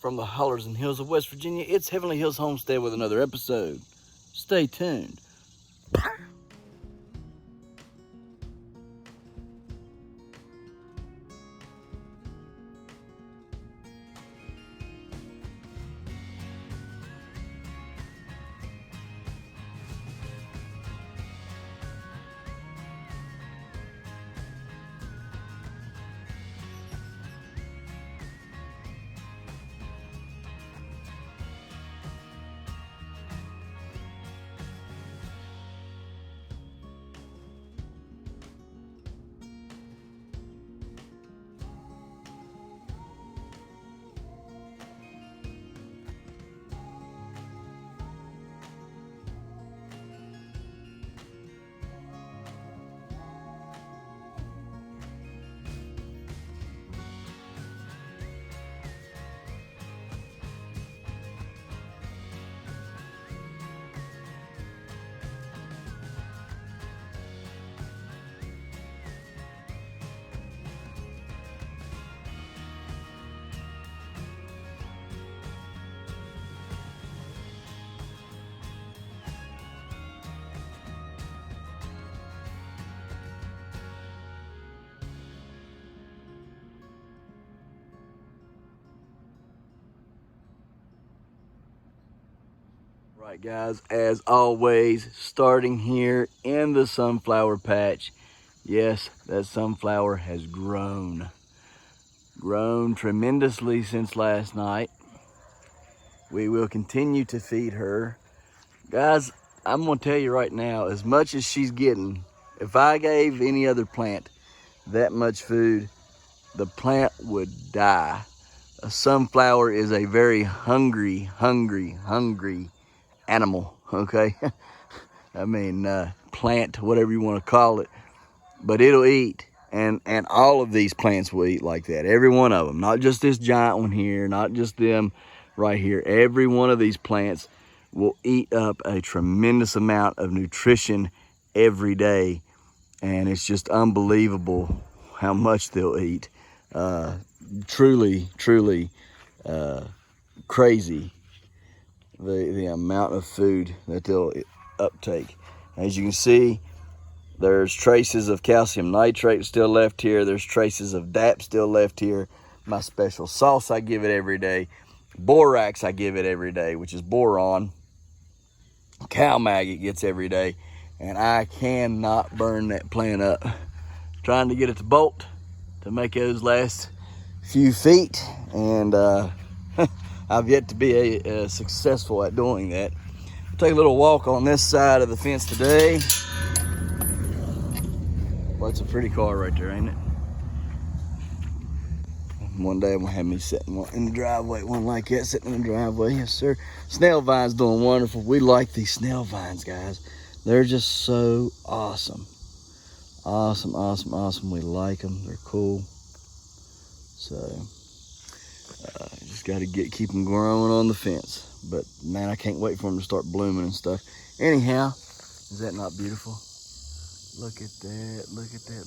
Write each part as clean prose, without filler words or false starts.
from the hollers and hills of West Virginia. It's Heavenly Hills Homestead with another episode. Stay tuned. Right, guys, as always, starting here in the sunflower patch. Yes, that sunflower has grown tremendously since last night. We will continue to feed her. Guys, I'm gonna tell you right now, as much as she's getting, if I gave any other plant that much food, the plant would die. A sunflower is a very hungry animal, okay? I mean, plant, whatever you want to call it, but it'll eat, and all of these plants will eat like that. Every one of them, not just this giant one here, not just them right here. Every one of these plants will eat up a tremendous amount of nutrition every day, and it's just unbelievable how much they'll eat. Truly crazy the amount of food that they'll uptake. As you can see, there's traces of calcium nitrate still left here. There's traces of DAP still left here. My special sauce I give it every day. Borax I give it every day, which is boron. Cow maggot gets every day. And I cannot burn that plant up. Trying to get it to bolt to make those last few feet, and I've yet to be successful at doing that. We'll take a little walk on this side of the fence today. Well, it's a pretty car right there, ain't it? One day I'm gonna have me sitting in the driveway, one like that, sitting in the driveway. Yes, sir. Snail vine's doing wonderful. We like these snail vines, guys. They're just so awesome. Awesome. We like them. They're cool. So, just got to keep them growing on the fence. But, man, I can't wait for them to start blooming and stuff. Anyhow, is that not beautiful? Look at that. Look at that.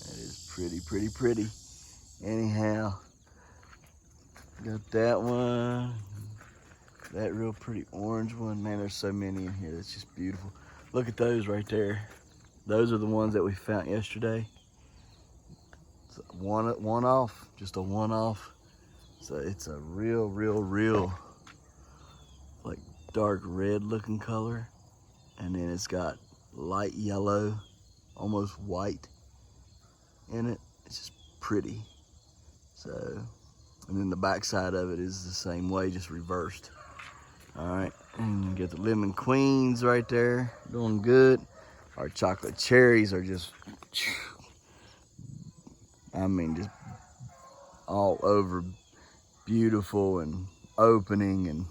That is pretty. Anyhow, got that one. That real pretty orange one. Man, there's so many in here. That's just beautiful. Look at those right there. Those are the ones that we found yesterday. It's one off, just a one-off. So it's a real, like dark red looking color. And then it's got light yellow, almost white in it. It's just pretty. So, and then the back side of it is the same way, just reversed. All right, and you get the lemon queens right there, doing good. Our chocolate cherries are just, I mean, just all over beautiful and opening, and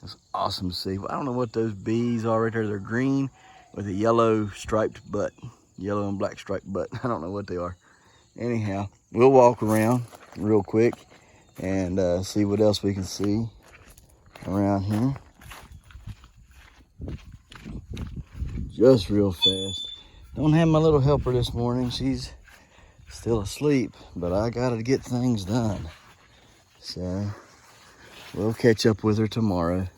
it's awesome to see. I don't know what those bees are right there. They're green with a yellow striped butt, yellow and black striped butt. I don't know what they are. Anyhow, we'll walk around real quick and see what else we can see around here. Just real fast. Don't have my little helper this morning. She's still asleep, but I gotta get things done. So we'll catch up with her tomorrow,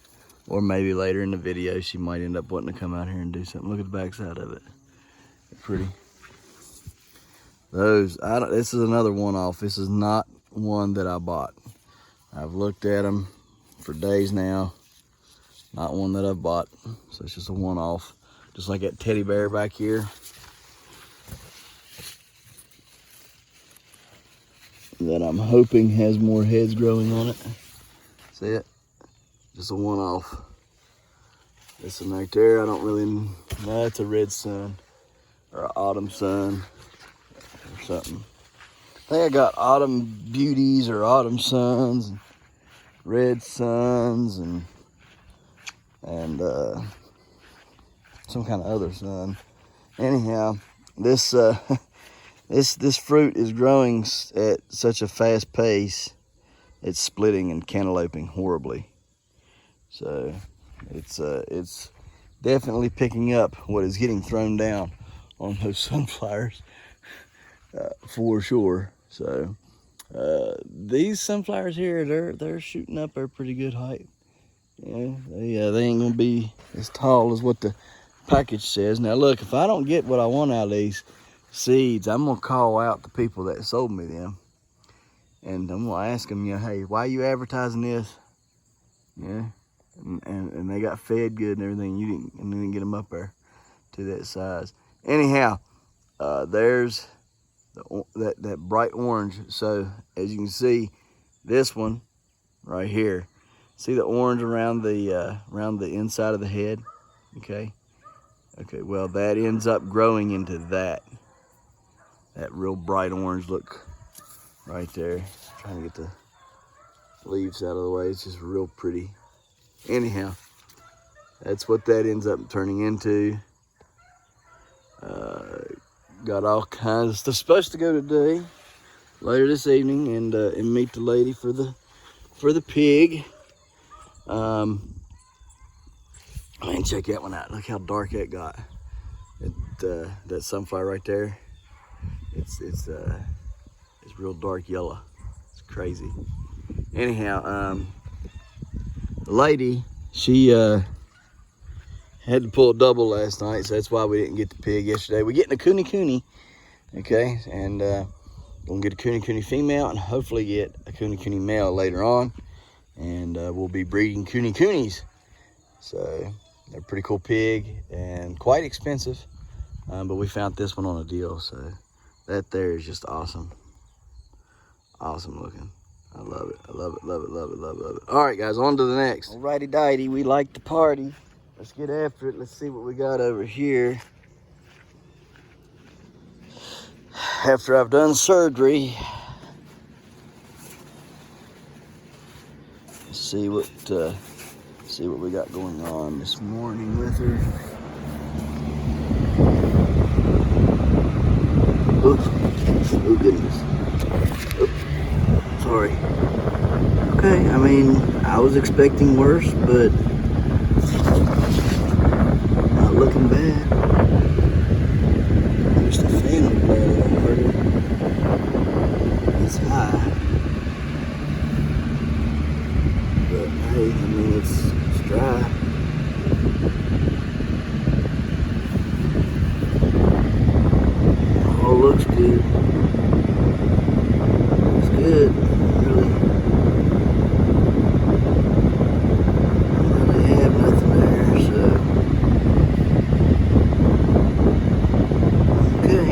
or maybe later in the video she might end up wanting to come out here and do something. Look at the backside of it. Pretty. This is another one-off. This is not one that I bought. I've looked at them for days now. Not one that I've bought. So it's just a one-off. Just like that teddy bear back here. That I'm hoping has more heads growing on it. See it? Just a one-off. This one right there, I don't really know. It's a red sun or an autumn sun or something. I think I got autumn beauties or autumn suns, and red suns, and some kind of other sun. Anyhow, this this fruit is growing at such a fast pace, it's splitting and cantalouping horribly. So it's definitely picking up what is getting thrown down on those sunflowers, for sure. So these sunflowers here, they're shooting up at a pretty good height. Yeah, they ain't gonna be as tall as what the package says. Now look, if I don't get what I want out of these seeds, I'm gonna call out the people that sold me them, and I'm gonna ask them, hey, why are you advertising this? Yeah, and they got fed good and everything. You didn't get them up there to that size. Anyhow, there's that bright orange. So as you can see, this one right here. See the orange around the inside of the head? Okay. Well, that ends up growing into that real bright orange look right there. Trying to get the leaves out of the way. It's just real pretty. Anyhow, that's what that ends up turning into. Got all kinds of stuff. Supposed to go today, later this evening, and meet the lady for the pig. Man, check that one out. Look how dark that got. That sunflower right there. It's real dark yellow. It's crazy. Anyhow, the lady, she had to pull a double last night, so that's why we didn't get the pig yesterday. We're getting a Kunekune, okay, and gonna get a Kunekune female and hopefully get a Kunekune male later on, and we'll be breeding Kunekunes. So they're a pretty cool pig and quite expensive, but we found this one on a deal, so that there is just awesome. Awesome looking. I love it. I love it, love it, love it, love it, love it. All right, guys, on to the next. Alrighty dighty, we like to party. Let's get after it. Let's see what we got over here. After I've done surgery, let's see what we got going on this morning with her. Oops. Oh goodness. Oops. Sorry. Okay, I mean, I was expecting worse, but not looking bad. Just a fan of blood harder. It's high. But hey, I mean, it's dry. All looks good. Looks good. Really have nothing there, so okay.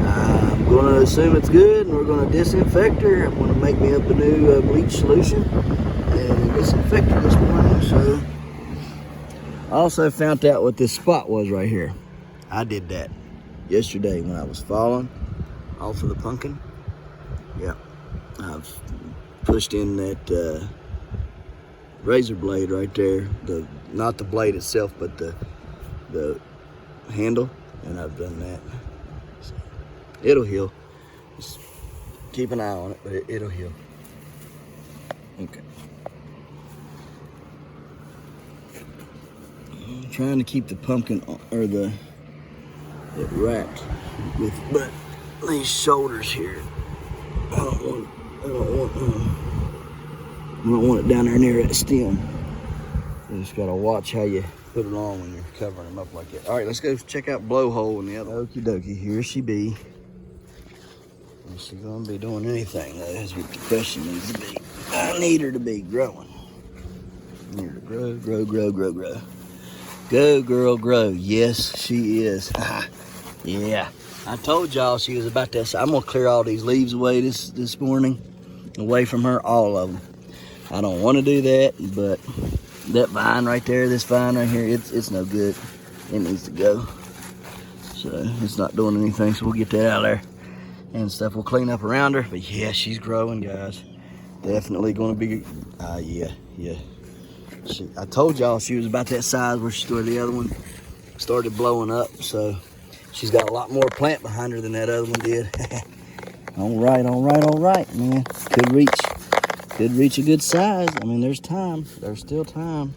I'm gonna assume it's good, and we're gonna disinfect her. I'm gonna make me up a new bleach solution and disinfect her this morning. So I also found out what this spot was right here. I did that yesterday when I was falling off of the pumpkin. Yeah, I've pushed in that razor blade right there. Not the blade itself, but the handle, and I've done that. So it'll heal. Just keep an eye on it, but it'll heal. Okay. I'm trying to keep the pumpkin or it wrapped with, but these shoulders here. I don't want it down there near that stem. You just gotta watch how you put it on when you're covering them up like that. All right, let's go check out blowhole and the other. Okie dokie, here she be. Is she gonna be doing anything? That's what the question needs to be. I need her to be growing. I need her to grow, grow, grow, grow, grow. Go, girl, grow. Yes, she is. Yeah, I told y'all she was about that. I'm gonna clear all these leaves away this morning, away from her, all of them. I don't want to do that, but that vine right there, this vine right here, it's no good. It needs to go. So it's not doing anything, so we'll get that out of there and stuff. We'll clean up around her, but yeah, she's growing, guys. Definitely gonna be, yeah. I told y'all she was about that size where the other one started blowing up, so she's got a lot more plant behind her than that other one did. All right, man. Could reach a good size. I mean, there's time. There's still time.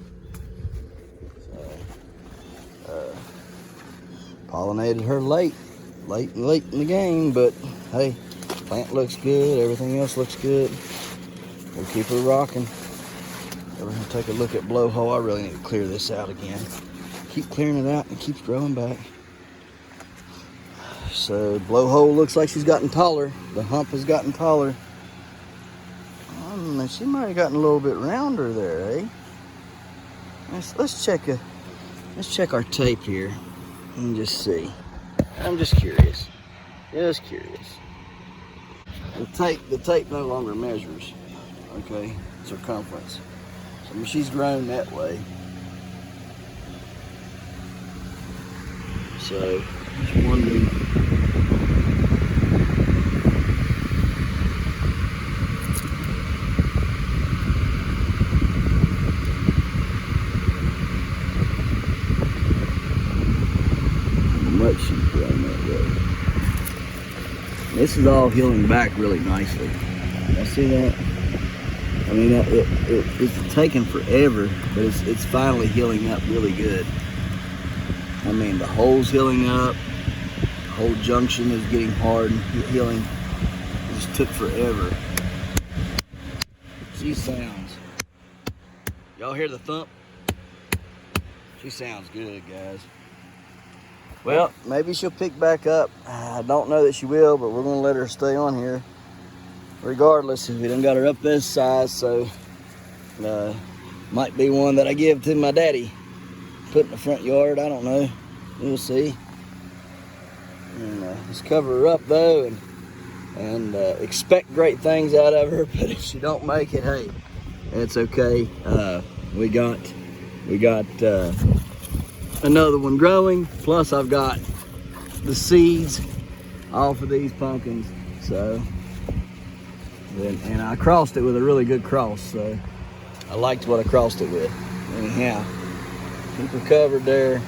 So, pollinated her late in the game, but hey, plant looks good. Everything else looks good. We'll keep her rocking. We're gonna take a look at blowhole. I really need to clear this out again. Keep clearing it out and it keeps growing back. So blowhole looks like she's gotten taller. The hump has gotten taller. She might have gotten a little bit rounder there, eh? Let's check our tape here and just see. I'm just curious. Just curious. The tape no longer measures. Okay, circumference. So she's grown that way. So just wondering. Much she's grown that way. This is all healing back really nicely. I see that. I mean, it's taken forever, but it's finally healing up really good. I mean, the hole's healing up. The whole junction is getting hard and healing. It just took forever. She sounds. Y'all hear the thump? She sounds good, guys. Well, maybe she'll pick back up. I don't know that she will, but we're going to let her stay on here. Regardless, we done got her up this size, so might be one that I give to my daddy. Put in the front yard, I don't know. We'll see. And let's cover her up though, and expect great things out of her. But if she don't make it, hey, it's okay. We got another one growing. Plus, I've got the seeds off of these pumpkins. So. And I crossed it with a really good cross, so I liked what I crossed it with. Anyhow, keep her covered there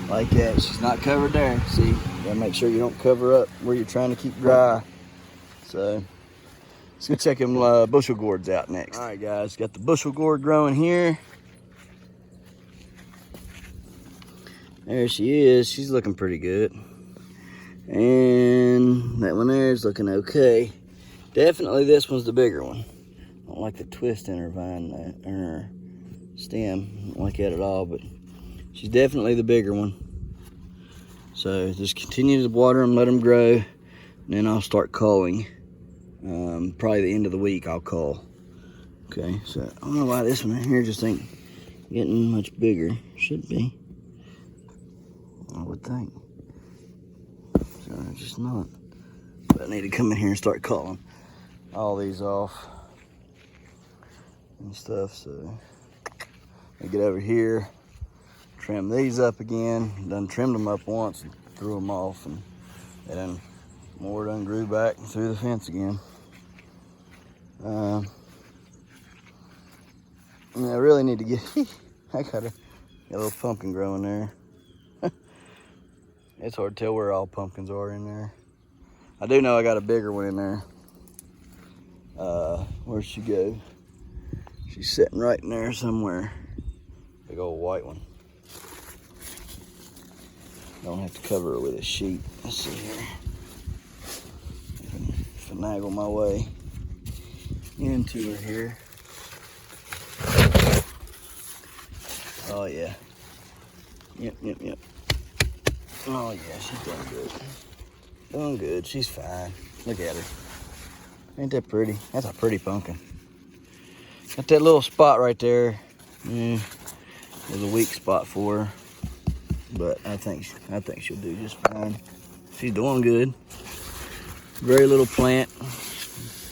like that. She's not covered there. See, you gotta make sure you don't cover up where you're trying to keep dry. So let's go check them bushel gourds out next. All right, guys, got the bushel gourd growing here. There she is. She's looking pretty good. And that one there is looking okay. Definitely this one's the bigger one. I don't like the twist in her vine, in her stem. I don't like that at all, but she's definitely the bigger one. So just continue to water them, let them grow, and then I'll start culling. Probably the end of the week I'll cull. Okay, so I don't know why this one here just ain't getting much bigger. Should be, I would think. So it's just not. But I need to come in here and start culling all these off and stuff. So I get over here, trim these up again. Done trimmed them up once and threw them off, and then more done grew back through the fence again. I really need to get I got a little pumpkin growing there. It's hard to tell where all pumpkins are in there. I do know I got a bigger one in there. Where'd she go? She's sitting right in there somewhere. Big old white one. Don't have to cover her with a sheet. Let's see here. finagle my way into her here. Oh yeah. Yep. Oh yeah, she's doing good. Doing good, she's fine. Look at her. Ain't that pretty? That's a pretty pumpkin. Got that little spot right there. Yeah, there's a weak spot for her. But I think she'll do just fine. She's doing good. Very little plant.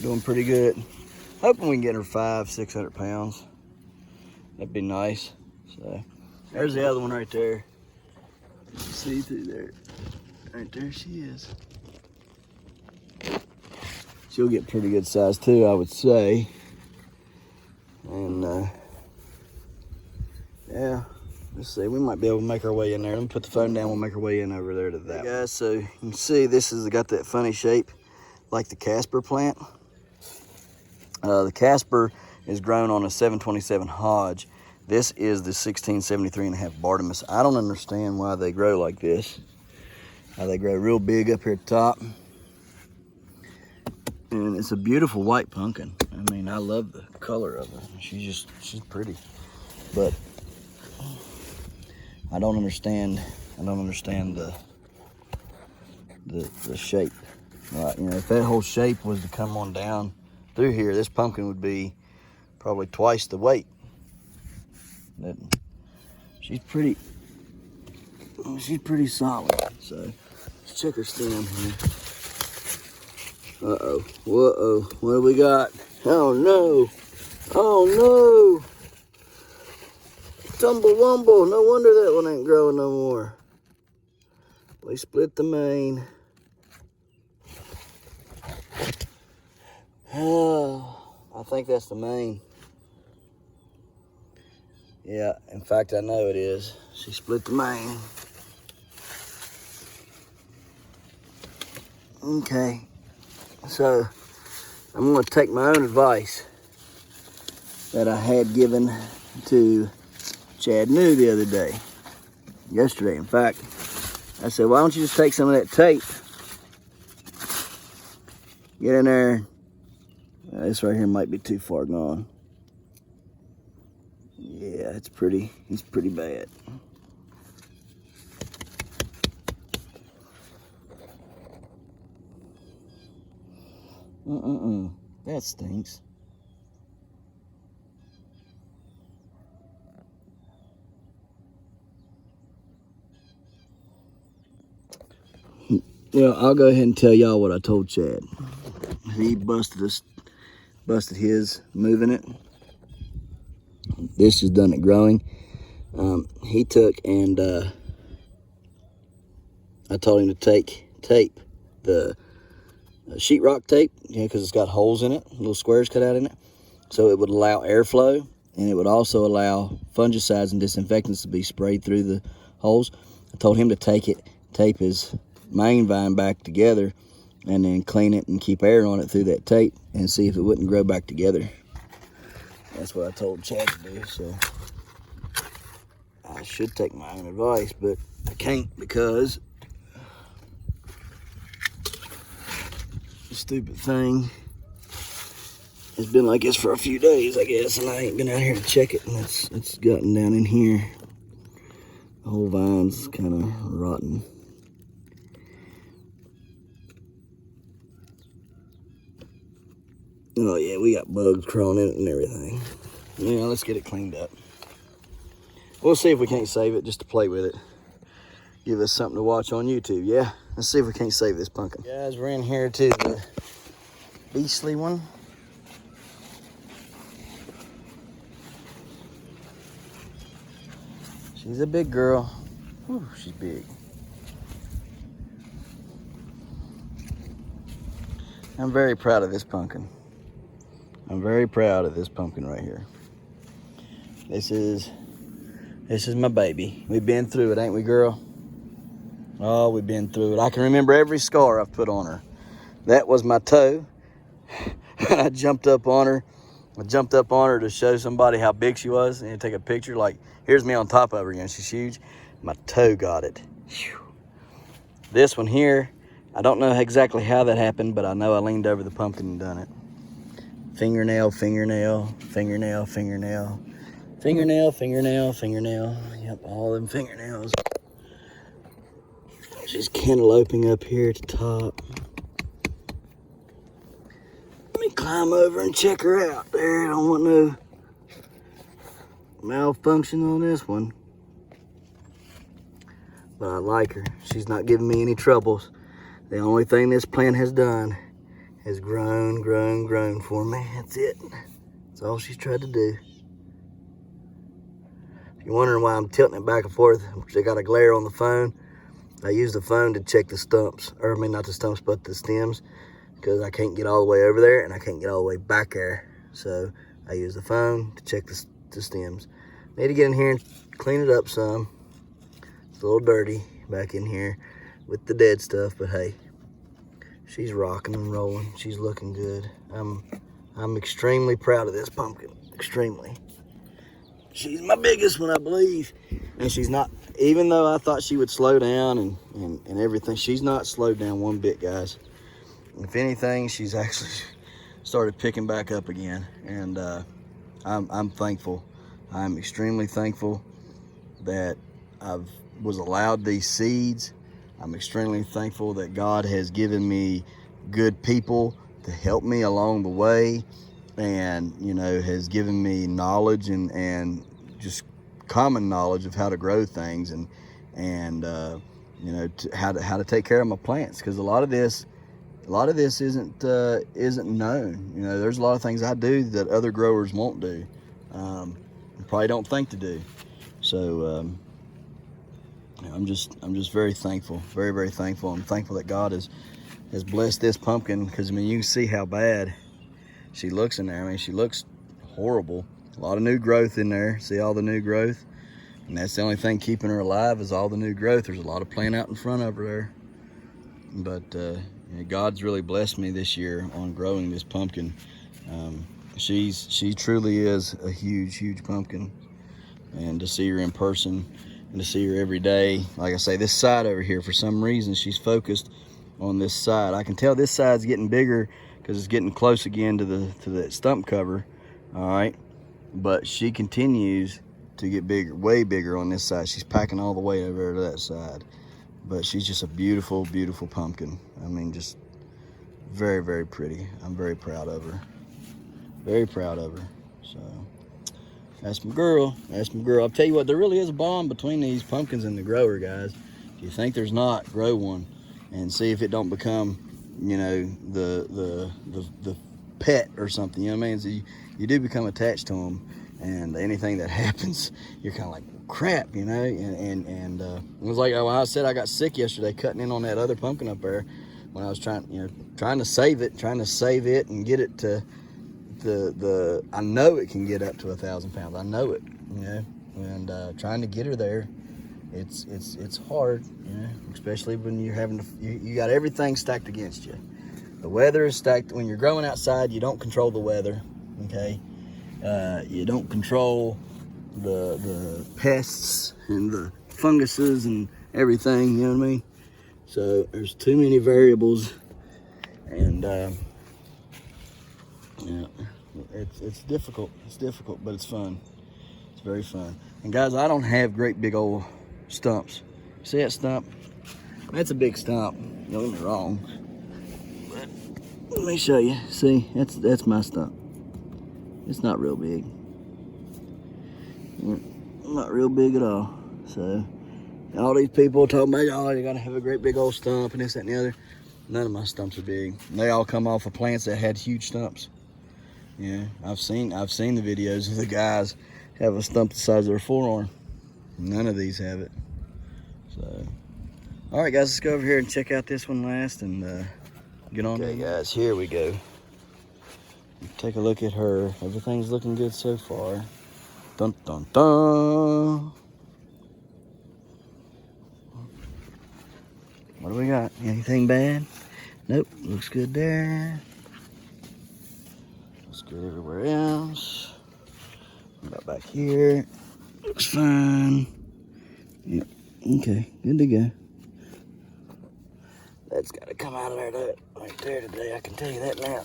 Doing pretty good. Hoping we can get her 500-600 pounds. That'd be nice. So there's the other one right there. See through there. Right there she is. She'll get pretty good size too, I would say. And yeah, let's see. We might be able to make our way in there. Let me put the phone down. We'll make our way in over there to that. Hey guys, so you can see this has got that funny shape like the Casper plant. The Casper is grown on a 727 Hodge. This is the 1673.5 Bartimus. I don't understand why they grow like this. How they grow real big up here at the top. And it's a beautiful white pumpkin. I mean, I love the color of her. She's pretty. But I don't understand the shape. Right, you know, if that whole shape was to come on down through here, this pumpkin would be probably twice the weight. But she's pretty solid. So let's check her stem here. Uh-oh. Whoa-oh. What do we got? Oh no. Oh no. Tumble-wumble. No wonder that one ain't growing no more. We split the main. Oh, I think that's the main. Yeah, in fact, I know it is. She split the main. Okay. So, I'm going to take my own advice that I had given to Chad New the other day. Yesterday, in fact. I said, why don't you just take some of that tape, get in there. This right here might be too far gone. Yeah, it's pretty bad. That stinks. Well, I'll go ahead and tell y'all what I told Chad. He busted his moving it. This just done it growing. He took and I told him to tape the sheetrock tape, because it's got holes in it, little squares cut out in it, so it would allow airflow, and it would also allow fungicides and disinfectants to be sprayed through the holes. I told him to tape his main vine back together and then clean it and keep air on it through that tape and see if it wouldn't grow back together. That's what I told Chad to do. So I should take my own advice, but I can't because the stupid thing has been like this for a few days, I guess, and I ain't been out here to check it, and it's gotten down in here. The whole vine's kind of rotten. Oh yeah, we got bugs crawling in it and everything. Yeah, let's get it cleaned up. We'll see if we can't save it just to play with it. Give us something to watch on YouTube, yeah? Let's see if we can't save this pumpkin. Guys, we're in here to the beastly one. She's a big girl. Whew, she's big. I'm very proud of this pumpkin. I'm very proud of this pumpkin right here. This is my baby. We've been through it, ain't we, girl? Oh, we've been through it. I can remember every scar I've put on her. That was my toe. I jumped up on her. I jumped up on her to show somebody how big she was and take a picture. Like, here's me on top of her, she's huge. My toe got it. Whew. This one here I don't know exactly how that happened, but I know I leaned over the pumpkin and done it. Fingernail, fingernail, fingernail, fingernail, fingernail, fingernail, fingernail. Yep, all them fingernails. She's cantaloping up here at the top. Let me climb over and check her out there. I don't want no malfunction on this one. But I like her. She's not giving me any troubles. The only thing this plant has done has grown, grown, grown for me. That's it. That's all she's tried to do. If you're wondering why I'm tilting it back and forth, I got a glare on the phone. I use the phone to check the stumps, or I mean not the stumps, but the stems, because I can't get all the way over there and I can't get all the way back there. So I use the phone to check the stems. Need to get in here and clean it up some. It's a little dirty back in here with the dead stuff, but hey, she's rocking and rolling. She's looking good. I'm extremely proud of this pumpkin, extremely. She's my biggest one, I believe. And she's not, even though I thought she would slow down and everything, she's not slowed down one bit, guys. If anything, she's actually started picking back up again. And I'm thankful. I'm extremely thankful that I was allowed these seeds. I'm extremely thankful that God has given me good people to help me along the way, and has given me knowledge and just common knowledge of how to grow things and how to take care of my plants, because a lot of this isn't known. There's a lot of things I do that other growers won't do, and probably don't think to do. So I'm just very thankful, very, very thankful. I'm thankful that God has blessed this pumpkin, because I mean, you can see how bad she looks in there. I mean, she looks horrible. A lot of new growth in there. See all the new growth? And that's the only thing keeping her alive, is all the new growth. There's a lot of plant out in front of her there. But God's really blessed me this year on growing this pumpkin. She truly is a huge, huge pumpkin. And to see her in person and to see her every day, like I say, this side over here, for some reason, she's focused on this side. I can tell this side's getting bigger because it's getting close again to the stump cover. All right, but she continues to get bigger, way bigger on this side. She's packing all the way over to that side. But she's just a beautiful, beautiful pumpkin. I mean, just very, very pretty. I'm very proud of her. Very proud of her. So that's my girl. That's my girl. I'll tell you what, there really is a bond between these pumpkins and the grower, guys. If you think there's not, grow one and see if it don't become, the pet or something. You know what I mean? So you do become attached to them, and anything that happens, you're kind of like, crap, And it was like when I said I got sick yesterday cutting in on that other pumpkin up there, when I was trying to save it and get it to I know it can get up to 1,000 pounds. I know it, and trying to get her there, it's hard, especially when you're having to, you got everything stacked against you. The weather is stacked. When you're growing outside, you don't control the weather, okay? You don't control the pests and the funguses and everything, you know what I mean? So there's too many variables, and it's difficult. It's difficult, but it's fun. It's very fun. And guys, I don't have great big old stumps. See that stump? That's a big stump. Don't get me wrong. But let me show you. See, that's my stump. It's not real big. Not real big at all. So all these people talking about, oh, you gotta have a great big old stump and this, that, and the other. None of my stumps are big. They all come off of plants that had huge stumps. Yeah, I've seen the videos of the guys have a stump the size of their forearm. None of these have it. So, all right, guys, let's go over here and check out this one last and get on. Okay, guys, here we go. Take a look at her. Everything's looking good so far. Dun dun dun. What do we got? Anything bad? Nope. Looks good there. Looks good everywhere else. What about back here? Looks fine. Yep. Okay. Good to go. That's got to come out of there right there today. I can tell you that now.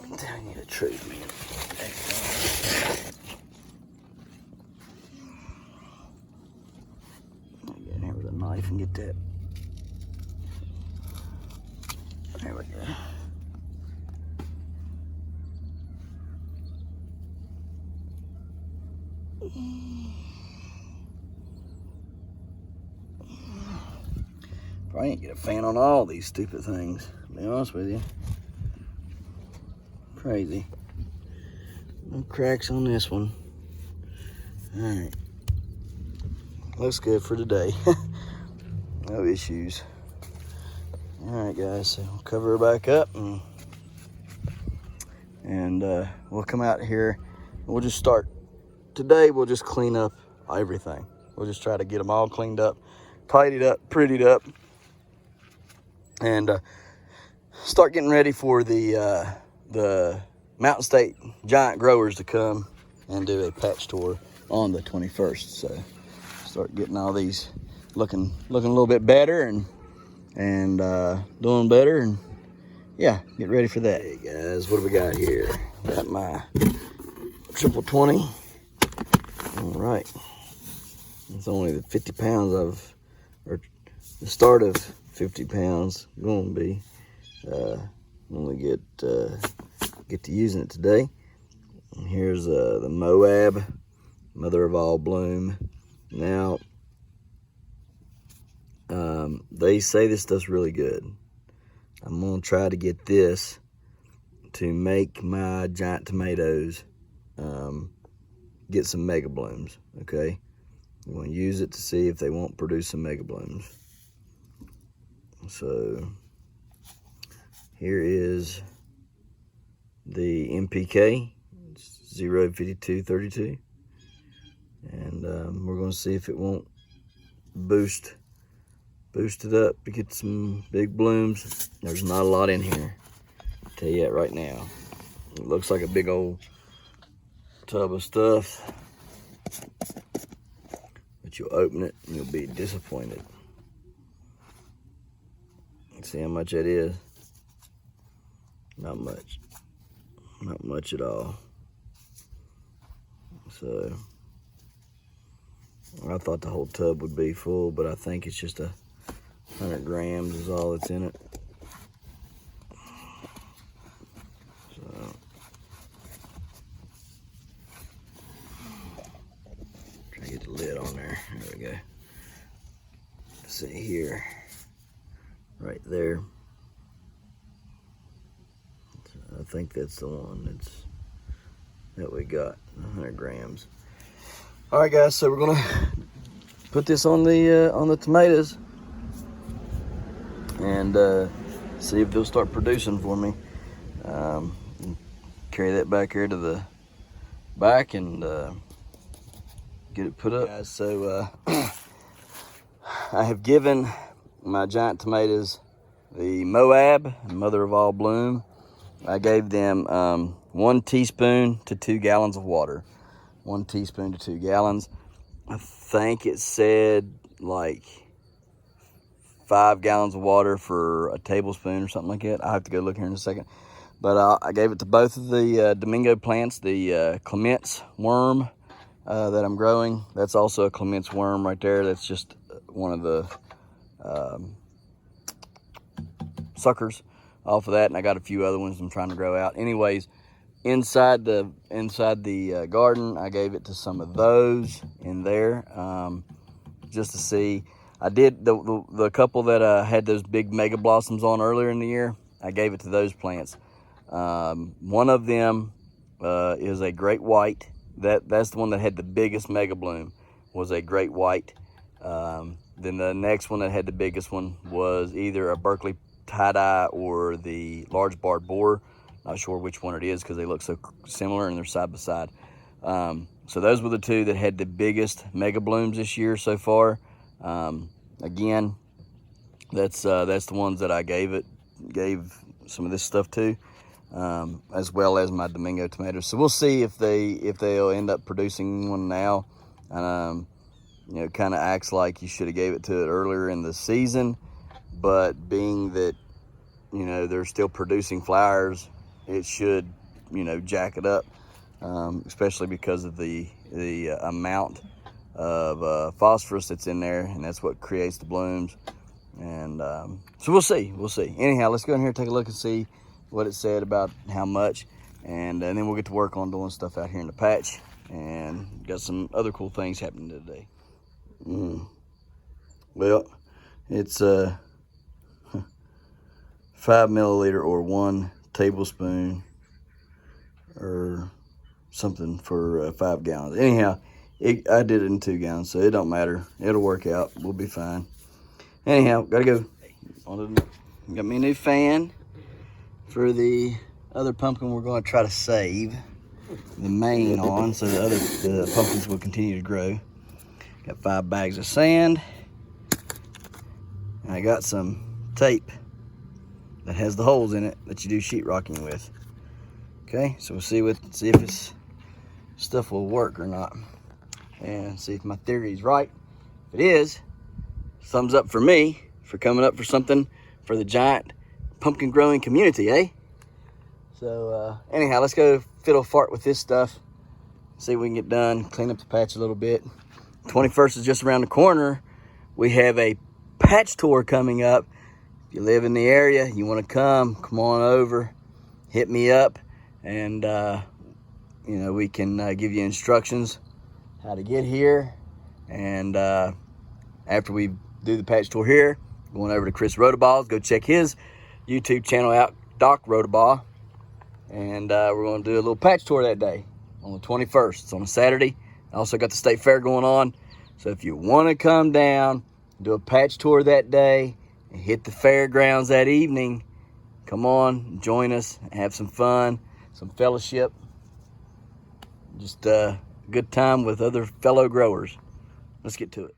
I'm telling you the truth, man. I'll get in here with a knife and get that. There we go. Probably ain't get a fan on all these stupid things, to be honest with you. Crazy. No cracks on this one. Alright. Looks good for today. No issues. Alright guys, so we'll cover her back up and we'll come out here and we'll just start. Today we'll just clean up everything. We'll just try to get them all cleaned up, tidied up, prettied up, and start getting ready for the Mountain State giant growers to come and do a patch tour on the 21st. So start getting all these looking a little bit better and doing better, and yeah, get ready for that. Hey guys, what do we got here? Got my triple 20. All right, it's only the 50 pounds or the start of 50 pounds going to be. Only get to using it today. And here's the Moab, mother of all bloom. Now, they say this stuff's really good. I'm gonna try to get this to make my giant tomatoes get some mega blooms, okay? I'm gonna use it to see if they won't produce some mega blooms. So here is the MPK, 05232, and we're gonna see if it won't boost it up to get some big blooms. There's not a lot in here, I'll tell you that right now. It looks like a big old tub of stuff, but you'll open it and you'll be disappointed. See how much that is? Not much. Not much at all. So I thought the whole tub would be full, but I think it's just 100 grams is all that's in it. So try to get the lid on there. There we go. See here. Right there. I think that's the one that we got, 100 grams. All right, guys. So we're gonna put this on the tomatoes and see if they'll start producing for me. Carry that back here to the back and get it put up. Guys, so I have given my giant tomatoes the Moab, mother of all bloom. I gave them 1 teaspoon to 2 gallons of water. 1 teaspoon to 2 gallons. I think it said like 5 gallons of water for a tablespoon or something like that. I'll have to go look here in a second. But I gave it to both of the Domingo plants, the Clements worm that I'm growing. That's also a Clements worm right there. That's just one of the suckers off of that, and I got a few other ones I'm trying to grow out. Anyways, inside the garden, I gave it to some of those in there just to see. I did the couple that had those big mega blossoms on earlier in the year. I gave it to those plants. One of them is a great white. That's the one that had the biggest mega bloom, was a great white. Then the next one that had the biggest one was either a Berkeley tie-dye or the large barred borer. Not sure which one it is because they look so similar and they're side by side. So those were the two that had the biggest mega blooms this year so far. Again, that's the ones that I gave some of this stuff to, as well as my Domingo tomatoes. So we'll see if they'll end up producing one now. you know, kind of acts like you should have gave it to it earlier in the season, but being that, you know, they're still producing flowers, it should, you know, jack it up, especially because of the amount of phosphorus that's in there, and that's what creates the blooms. And so we'll see. Anyhow, let's go in here and take a look and see what it said about how much, and then we'll get to work on doing stuff out here in the patch, and got some other cool things happening today. Well, it's 5 milliliter or 1 tablespoon or something for 5 gallons. Anyhow, I did it in 2 gallons, so it don't matter. It'll work out. We'll be fine. Anyhow, gotta go. Got me a new fan for the other pumpkin we're going to try to save the main on, so the pumpkins will continue to grow. Got 5 bags of sand. And I got some tape that has the holes in it that you do sheetrocking with. Okay, so we'll see if this stuff will work or not, and see if my theory is right. If it is, thumbs up for me for coming up for something for the giant pumpkin growing community, eh? So anyhow, let's go fiddle fart with this stuff, see if we can get done, clean up the patch a little bit. 21st is just around the corner. We have a patch tour coming up. If you live in the area, you want to come on over, hit me up, and you know, we can give you instructions how to get here. And after we do the patch tour here, going over to Chris Rotoballs, go check his YouTube channel out, Doc Rotobaugh. And we're going to do a little patch tour that day on the 21st. It's on a Saturday. I also got the state fair going on. So if you want to come down, do a patch tour that day, and hit the fairgrounds that evening, come on, join us, have some fun, some fellowship. Just a good time with other fellow growers. Let's get to it.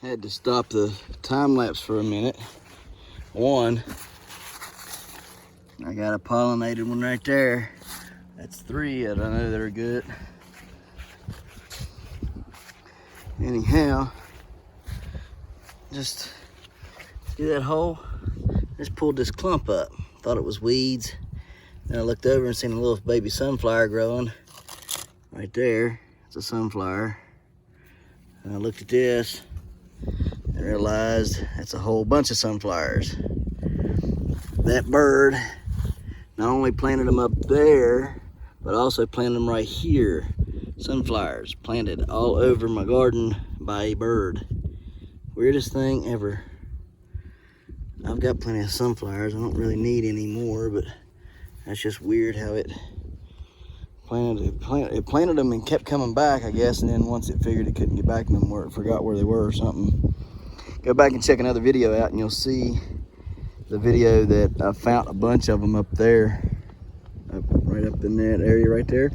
Had to stop the time lapse for a minute. One, I got a pollinated one right there. That's 3 that I know that are good. Anyhow, just see that hole? Just pulled this clump up. Thought it was weeds. Then I looked over and seen a little baby sunflower growing right there. It's a sunflower. And I looked at this and realized that's a whole bunch of sunflowers. That bird not only planted them up there, but also planted them right here. Sunflowers planted all over my garden by a bird. Weirdest thing ever. I've got plenty of sunflowers. I don't really need any more, but that's just weird how it planted them and kept coming back, I guess, and then once it figured it couldn't get back no more, it forgot where they were or something. Go back and check another video out and you'll see the video that I found a bunch of them up there, right up in that area right there.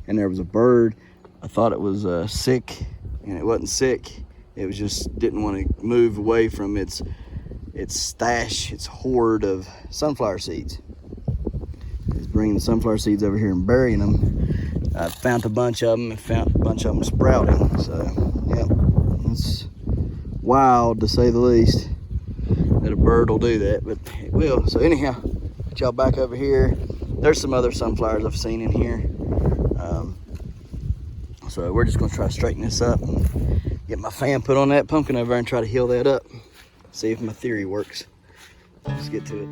And there was a bird. I thought it was sick, and it wasn't sick. It was just didn't want to move away from its stash, its hoard of sunflower seeds. It's bringing the sunflower seeds over here and burying them. I found a bunch of them and found a bunch of them sprouting. So, yeah, it's wild to say the least that a bird will do that, but it will. So anyhow, get y'all back over here. There's some other sunflowers I've seen in here. So we're just gonna try to straighten this up and get my fan put on that pumpkin over there and try to heal that up. See if my theory works. Let's get to it.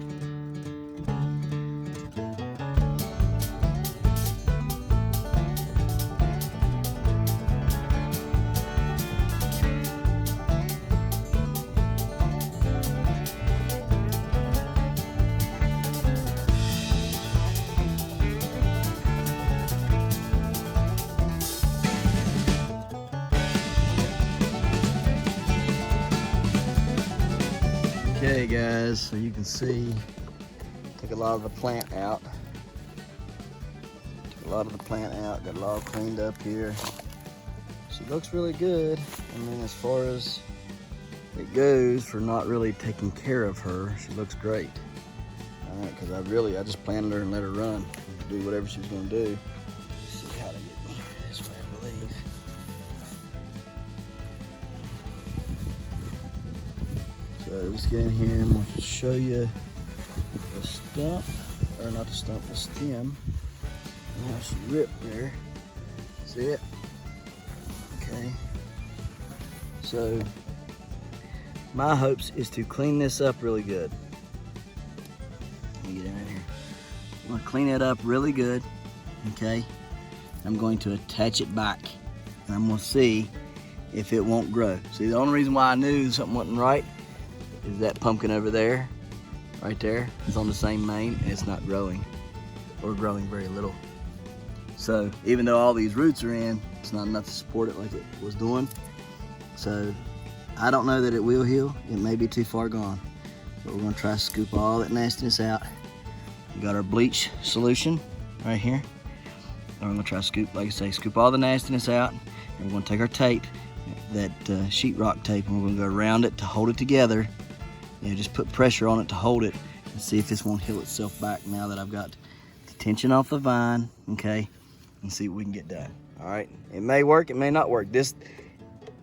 Okay guys, so you can see, took a lot of the plant out. Got it all cleaned up here. She looks really good. I mean, as far as it goes for not really taking care of her, she looks great. All right, because I just planted her and let her run, do whatever she was gonna do. Let's see how to get me. let's get in here and I'm going to show you the stump, or not the stump, the stem. I have some rip there. See it? Okay. So my hopes is to clean this up really good. Let me get in here. I'm going to clean it up really good. Okay. I'm going to attach it back, and I'm going to see if it won't grow. See, the only reason why I knew something wasn't right is that pumpkin over there, right there, is on the same main, and it's not growing, or growing very little. So even though all these roots are in, it's not enough to support it like it was doing. So I don't know that it will heal. It may be too far gone, but we're gonna try to scoop all that nastiness out. We got our bleach solution right here. And we're gonna try to scoop, like I say, scoop all the nastiness out. And we're gonna take our tape, that sheetrock tape, and we're gonna go around it to hold it together. You know, just put pressure on it to hold it and see if this won't heal itself back now that I've got the tension off the vine, okay? And see what we can get done, all right? It may work, it may not work. This,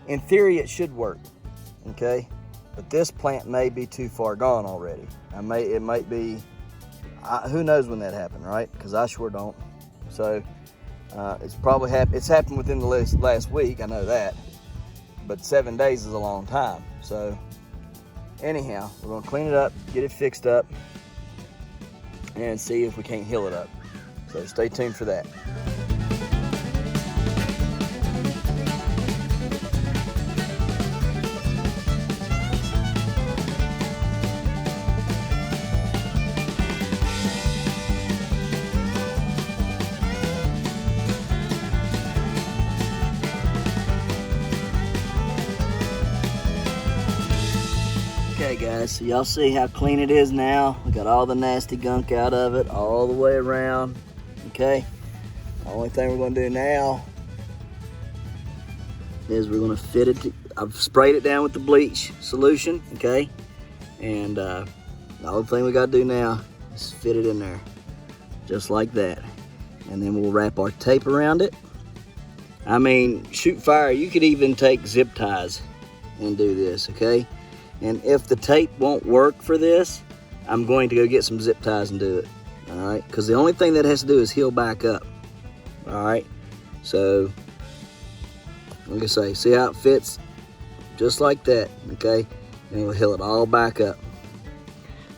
in theory, it should work, okay? But this plant may be too far gone already. It might be, who knows when that happened, right? Because I sure don't. So it's probably it's happened within the last week, I know that. But 7 days is a long time. So anyhow, we're gonna clean it up, get it fixed up, and see if we can't heal it up. So stay tuned for that. Okay guys, so y'all see how clean it is now. We got all the nasty gunk out of it all the way around, okay? The only thing we're gonna do now is we're gonna fit it, I've sprayed it down with the bleach solution, okay? And the only thing we gotta do now is fit it in there, just like that. And then we'll wrap our tape around it. I mean, shoot fire, you could even take zip ties and do this, okay? And if the tape won't work for this, I'm going to go get some zip ties and do it, all right? Because the only thing that has to do is heal back up, all right? So, like I say, see how it fits? Just like that, okay? And we'll heal it all back up.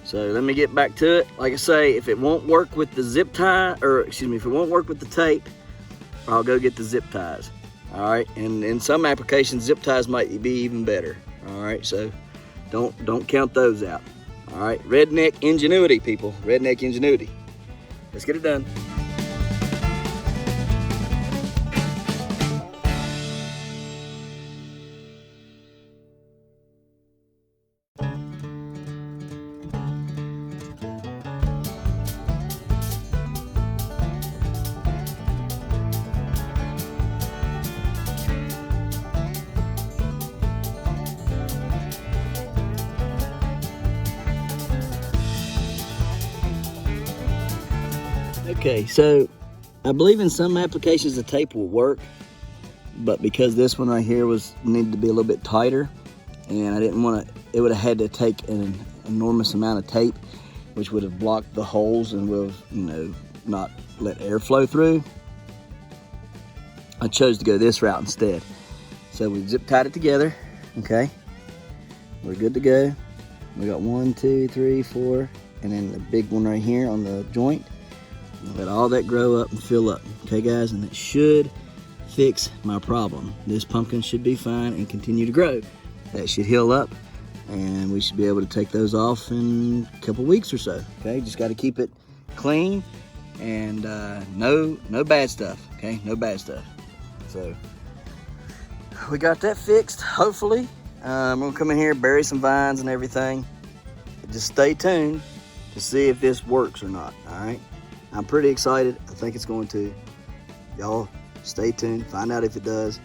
So let me get back to it. Like I say, if it won't work with the zip tie, or excuse me, if it won't work with the tape, I'll go get the zip ties, all right? And in some applications, zip ties might be even better, all right? So don't count those out. All right, redneck ingenuity, people. Redneck ingenuity. Let's get it done. Okay, so I believe in some applications the tape will work, but because this one right here needed to be a little bit tighter, and I didn't want to, it would have had to take an enormous amount of tape, which would have blocked the holes and would have, you know, not let air flow through. I chose to go this route instead. So we zip tied it together, okay? We're good to go. We got 1, 2, 3, 4, and then the big one right here on the joint. Let all that grow up and fill up, okay guys? And it should fix my problem. This pumpkin should be fine and continue to grow. That should heal up, and we should be able to take those off in a couple weeks or so, okay? Just gotta keep it clean and no bad stuff, okay? No bad stuff. So we got that fixed, hopefully. I'm gonna come in here, bury some vines and everything. Just stay tuned to see if this works or not, all right? I'm pretty excited. I think it's going to. Y'all stay tuned, find out if it does.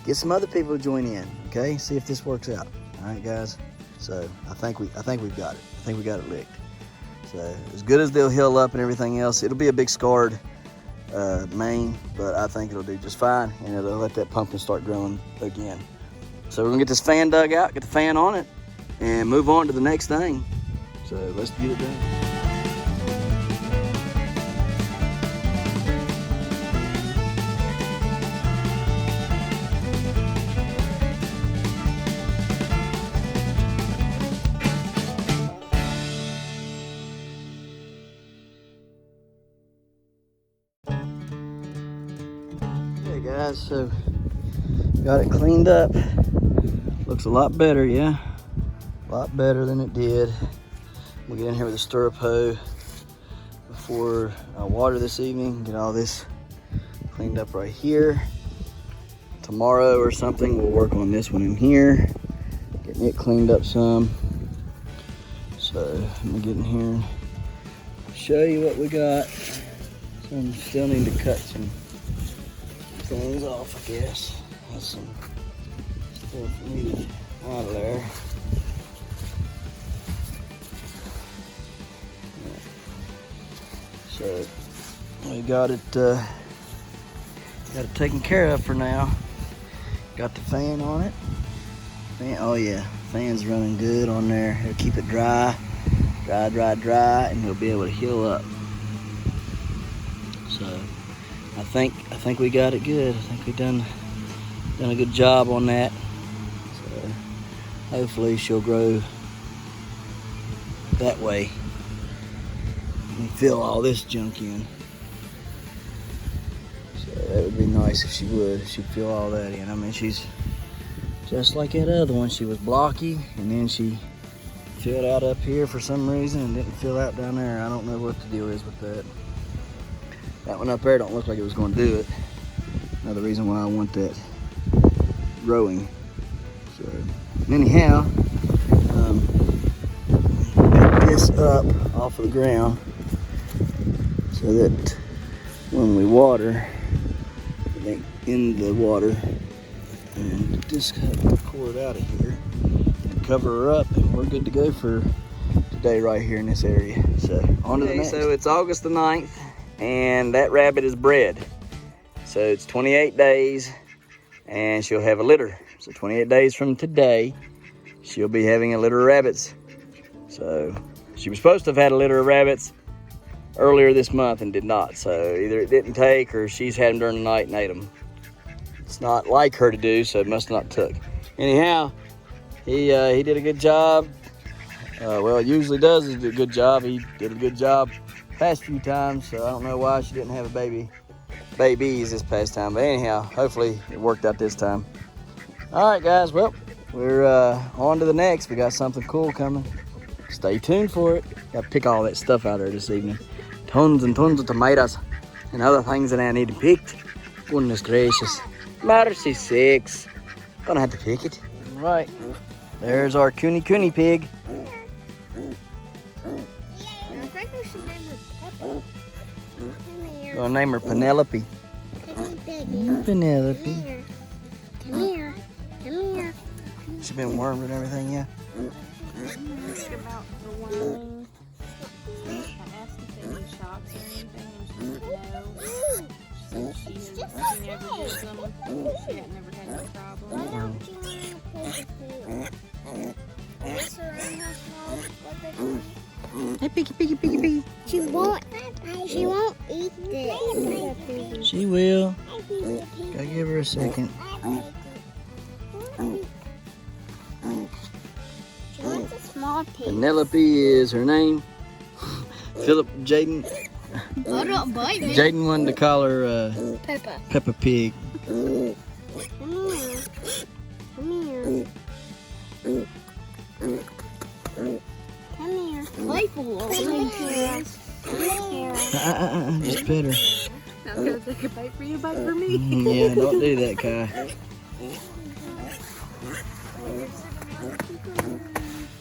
Get some other people to join in, okay? See if this works out. All right, guys? So I think we've got it. I think we got it licked. So as good as they'll heal up and everything else, it'll be a big scarred main, but I think it'll do just fine, and it'll let that pumpkin start growing again. So we're gonna get this fan dug out, get the fan on it, and move on to the next thing. So let's get it done. Hey guys, so got it cleaned up. Looks a lot better, yeah? A lot better than it did. We'll get in here with a stirrup hoe before I water this evening. Get all this cleaned up right here. Tomorrow or something, we'll work on this one in here. Getting it cleaned up some. So let me get in here and show you what we got. So I still need to cut some things off, I guess. That's some stuff needed out of there. So we got it taken care of for now. Got the fan on it. Oh yeah, fan's running good on there. It'll keep it dry, and we'll be able to heal up. So I think we got it good. I think we done a good job on that. So hopefully she'll grow that way and fill all this junk in. So that would be nice if she would. She'd fill all that in. I mean, she's just like that other one. She was blocky, and then she filled out up here for some reason and didn't fill out down there. I don't know what the deal is with that. That one up there don't look like it was going to do it. Another reason why I want that growing. So anyhow, pick this up off of the ground so that when we water, it ain't in the water. And just cut the cord out of here and cover her up, and we're good to go for today right here in this area. So on to the next. So it's August the 9th, and that rabbit is bred. So it's 28 days, and she'll have a litter. So 28 days from today, she'll be having a litter of rabbits. So she was supposed to have had a litter of rabbits earlier this month and did not. So either it didn't take, or she's had them during the night and ate them. It's not like her to do, so it must not took. Anyhow, he did a good job. Well, usually does a good job. He did a good job past few times, so I don't know why she didn't have a babies this past time. But anyhow, hopefully it worked out this time. All right, guys. Well, we're on to the next. We got something cool coming. Stay tuned for it. Got to pick all that stuff out there this evening. Tons and tons of tomatoes and other things that I need to pick. Goodness gracious. Mercy sakes. Gonna have to pick it. All right. There's our Kunekune pig. Gonna name her Penelope. Penelope. Come here. Come here. She been wormed and everything, yeah? Ask about the worming. I asked if they need shots or anything, and she said no. She never gives them. She had never had no problem. Hey, piggy, piggy, piggy, piggy. She won't eat this. She will. Gotta give her a second. She wants a small pig. Penelope is her name. Philip Jaden. Oh, don't bite me. Jaden wanted to call her Peppa Pig. Come here. Come here. Come here. Playful. Come here. Just pet her. I was gonna take a bite for you, bite for me. Yeah, don't do that, Kai.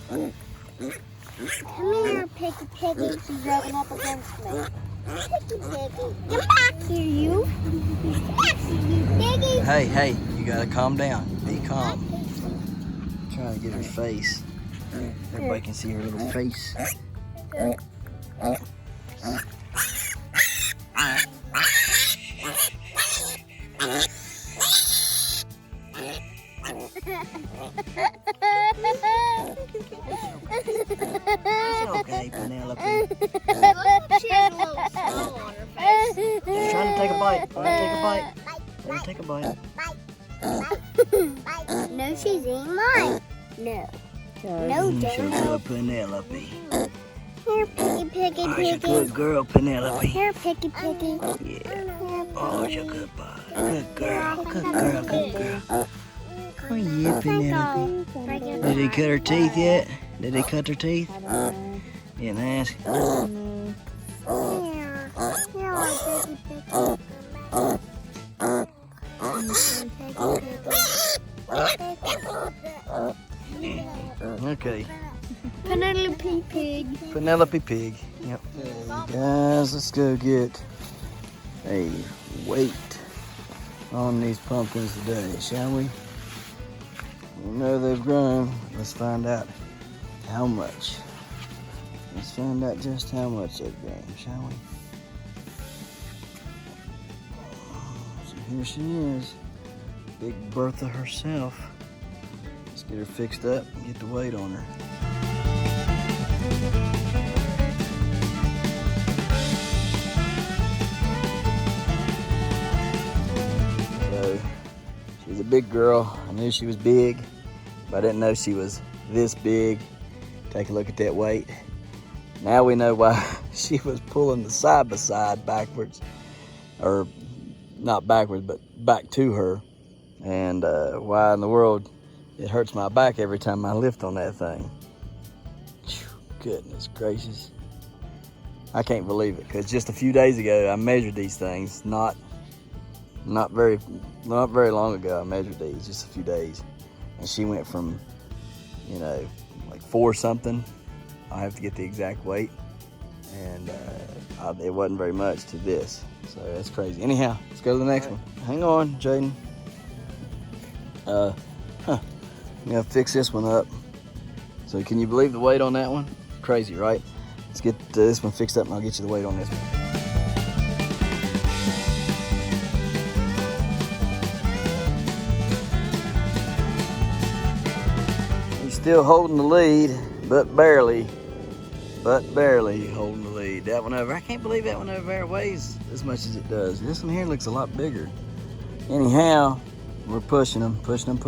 Come here, Piggy Piggy. She's rubbing up against me. Piggy Piggy. Come back here, you. Come back here, you Piggy. Hey, you gotta calm down. Be calm. I'm trying to get her face. Everybody can see her little face. Hey, Penelope. She has a little smile on her face. She's trying to take a bite. Trying to take a bite. Let her take a bite. No, she's eating mine. No. No, She's a don't. good Penelope. Here, piggy, piggy, Oh, she's a piggy. good girl, Penelope. Here, piggy, piggy. Yeah. Oh, she's a good boy. Good girl. Good girl. Good girl. Oh, yeah, Penelope. Did he cut her teeth yet? Did he cut her teeth? I don't know. You didn't ask. I don't know. Here, piggy, piggy. Okay. Penelope pig. Penelope pig. Yep. Guys, let's go get a weight on these pumpkins today, shall we? We know they've grown. Let's find out how much. Let's find out just how much they've grown, shall we? So here she is, Big Bertha herself. Let's get her fixed up and get the weight on her. So, she's a big girl. I knew she was big, but I didn't know she was this big. Take a look at that weight. Now we know why she was pulling the side by side backwards, or not backwards, but back to her, and why in the world it hurts my back every time I lift on that thing. Goodness gracious. I can't believe it, because just a few days ago I measured these things. Not very long ago I measured these, just a few days. And she went from, you know, like 4 something. I have to get the exact weight. And it wasn't very much to this. So that's crazy. Anyhow, let's go to the next one. Hang on, Jaden. I'm gonna fix this one up. So can you believe the weight on that one? Crazy, right? Let's get this one fixed up and I'll get you the weight on this one. He's still holding the lead, but barely holding the lead. That one over, I can't believe that one over there weighs as much as it does. This one here looks a lot bigger. Anyhow, we're pushing them, hoping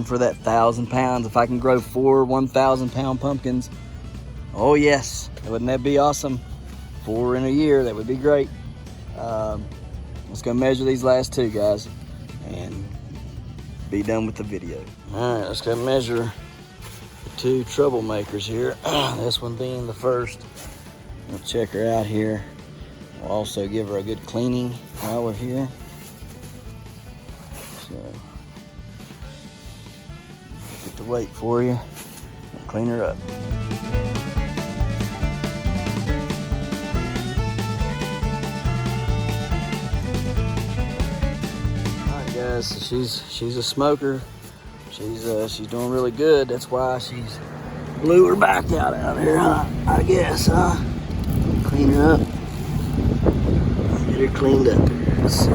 for that 1,000 pounds. If I can grow 4 1,000-pound pumpkins, oh yes, wouldn't that be awesome? 4 in a year, that would be great. Let's go measure these last 2, guys, and be done with the video. All right, let's go measure the 2 troublemakers here. This one being the first. We'll check her out here. We'll also give her a good cleaning while we're here. So, get the weight for you and clean her up. Alright guys, so she's a smoker. She's doing really good. That's why she's blew her back out here, huh? I guess, huh? Clean her up. Get her cleaned up. Let's see.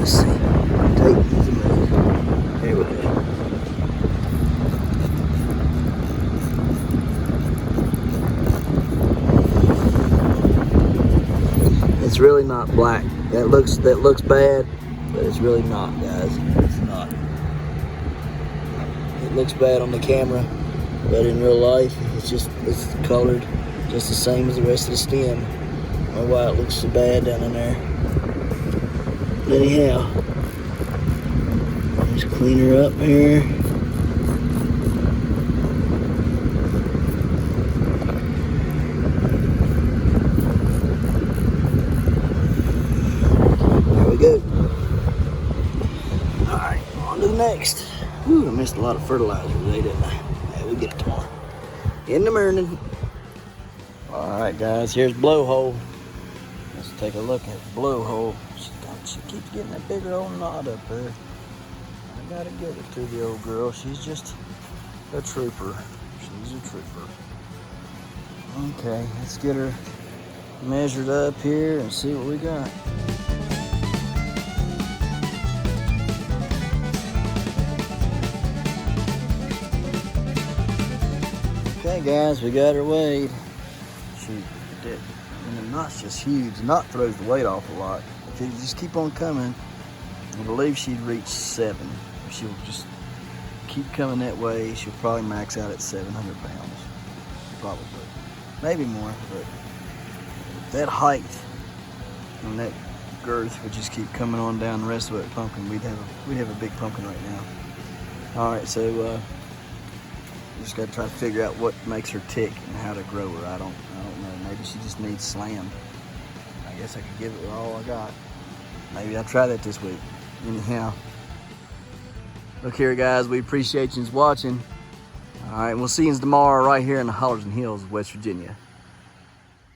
Take these a minute. Here we go. It's really not black. That looks bad, but it's really not, guys. It's not. It looks bad on the camera, but in real life, it's colored just the same as the rest of the stem. I don't know why it looks so bad down in there. Anyhow, just clean her up here. There we go. All right, on to the next. Ooh, I missed a lot of fertilizer today, didn't I? Yeah, we'll get it tomorrow. In the morning. All right, guys, here's blowhole. Let's take a look at blowhole. She keeps getting that bigger old knot up there. I gotta get it to the old girl. She's just a trooper. She's a trooper. Okay, let's get her measured up here and see what we got. Okay guys, we got her weighed. Shoot, that, and the knot's just huge. The knot throws the weight off a lot. If you just keep on coming, I believe she'd reach 7. If she'll just keep coming that way, she'll probably max out at 700 pounds. Probably. Maybe more, but that height and that girth would just keep coming on down the rest of that pumpkin. We'd have a big pumpkin right now. All right, so just got to try to figure out what makes her tick and how to grow her. I don't know. Maybe she just needs slammed. I guess I could give it all I got. Maybe I'll try that this week. Anyhow, look here, guys. We appreciate you watching. All right, we'll see you tomorrow right here in the Hollers and Hills of West Virginia.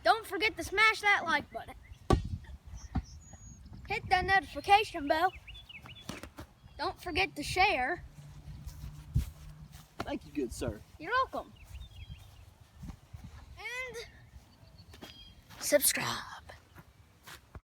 Don't forget to smash that like button. Hit that notification bell. Don't forget to share. Thank you, good sir. You're welcome. And subscribe.